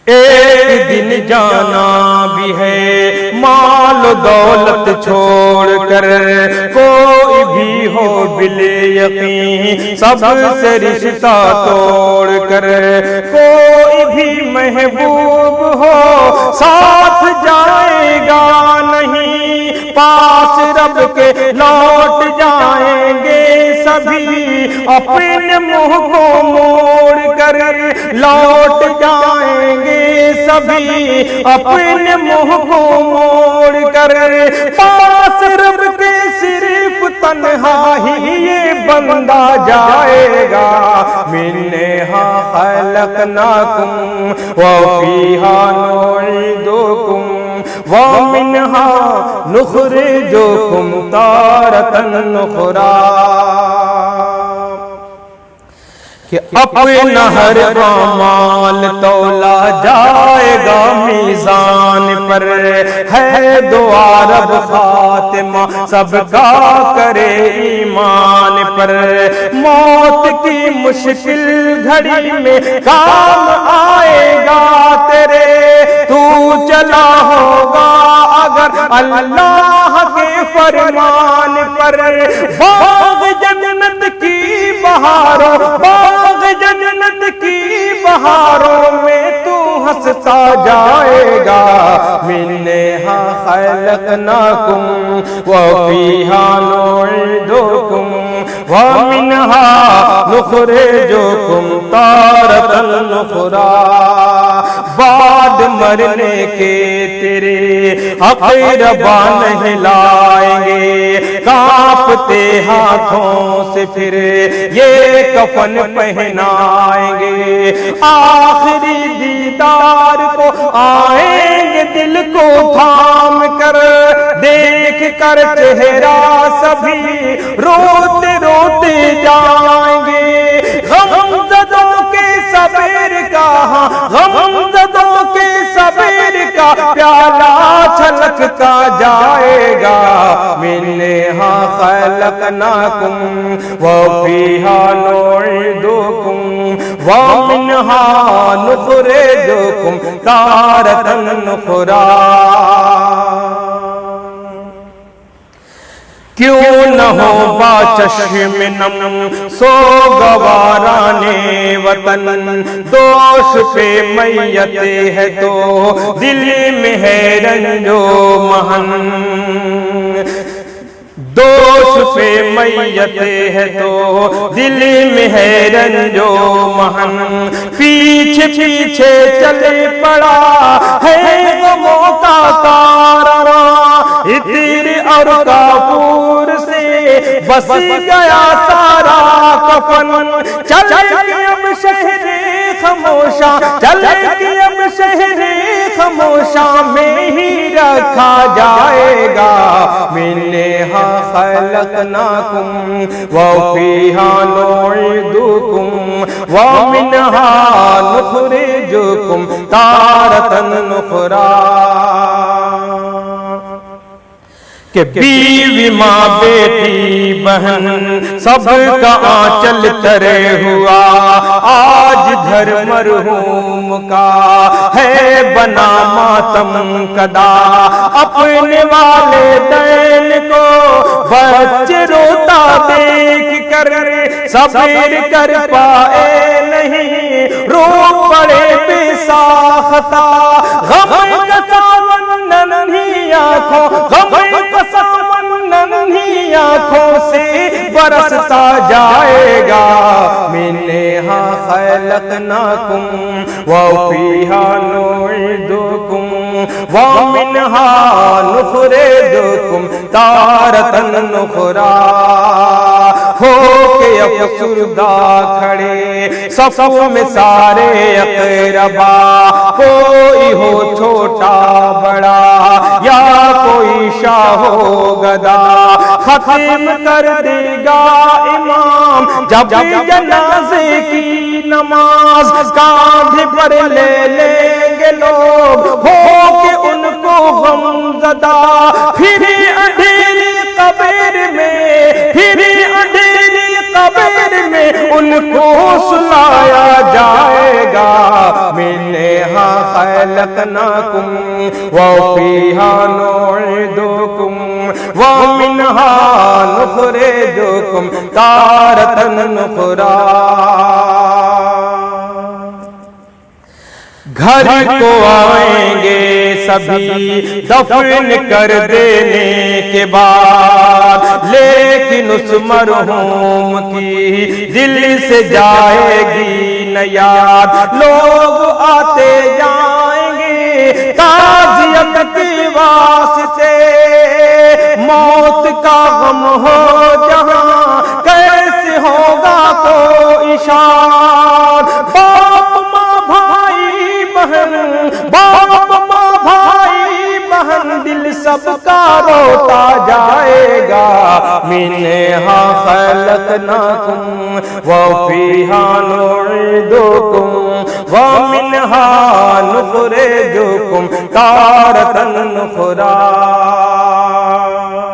ایک دن جانا بھی ہے مال و دولت چھوڑ کر، کوئی بھی ہو بال یقین سب سے رشتہ توڑ کر، کوئی بھی محبوب ہو ساتھ جائے گا نہیں، پاس رب کے لوٹ جائیں گے سبھی، اپنے منہ کو موڑ کر لوٹ جائیں گے سبھی، اپنے منہ کو موڑ کر، پاس رب کے صرف تنہا ہی یہ بندہ جائے گا، منہا خلقناکم وفیہا نعیدکم ومنها نخرجکم تارة اخری، کہ اپنا ہر اعمال تولا جائے گا میزان پر، ہے دعا رب خاتمہ سب کا کرے ایمان پر، موت کی مشکل گھڑی میں کام آئے گا تیرے، تو چلا ہوگا اگر اللہ کے فرمان پر، باغ جنت کی بہاروں، باغ جنت کی بہاروں میں تو ہنستا جائے گا، منہا خلقناکم وفیہا نعیدکم ومنہا نخرجکم تارة اخری، بعد مرنے کے تیرے اقربان نہلائیں گے، کانپتے ہاتھوں سے پھر یہ کفن پہنائیں گے، آخری دیدار کو آئیں گے دل کو تھام کر، دیکھ کر چہرہ سبھی روتے روتے جائیں گے، غم زدوں کے صبر کا، غم زدوں کے صبر کا پیالہ چھلکتا جائے گا، منہا خلقناکم وفیہا نعیدکم ومنہا نخرجکم تارة اخری، کیوں نہ ہو با چشم نم سوگواران وطن، دوش پہ میت ہے تو دل میں ہے رنج و محن، دوش پہ میت ہے تو دل میں ہے رنج و محن، پیچھے پیچھے چلے پڑا ہے غموں کا کارواں، عطر اور کافور سے بس گیا سارا کفن، چل کے اب شہر خاموشاں، چل کے اب شہر خاموشاں میں ہی رکھا جائے گا، منہا خلقناکم وفیہا نعیدکم ومنہا نخرجکم تارة اخری، کہ بیوی ماں بیٹی بہن سب کا آنچل ترے ہوا، آج گھر مرحوم کا ہے بنا ماتم کدا، اپنے والدین کو بچے روتا دیکھ کر صبر کر پائے نہیں، رو پڑے بے ساختہ، غم کا سامن ننھی آنکھوں، غم کا سامن ننھی آنکھوں سے برستا جائے گا، منہا خلقناکم وفیہا نعیدکم ومنہا نخرجکم تارة اخری، ہو کے افسردہ کھڑے صفوں میں سارے اقربا، کوئی ہو چھوٹا بڑا یا کوئی شاہ و گدا، ختم کر دے گا امام جب جنازے کی نماز، کاندھے پر لے لیں گے لوگ ہو کے ان کو غم زدہ، پھر اندھیری قبر میں، پھر اندھیری قبر میں ان کو سلایا جائے گا منہا خلقناکم وفیہا نعیدکم ومنہا نخرجکم تارۃ اخری. گھر کو آئیں گے سبھی دفن کر دینے کے بعد، لیکن اس مرحوم کی دل سے جائے گی نہ یاد. لوگ آتے جائیں گے تعزیت کے واسطے، موت کا غم ہو جہاں کیسے ہوگا کوئی شاد. باپ ماں بھائی بہن دل سب کا روتا جائے گا منہا خلقناکم وفیہا نعیدکم ومنہا نخرجکم تارۃ اخری.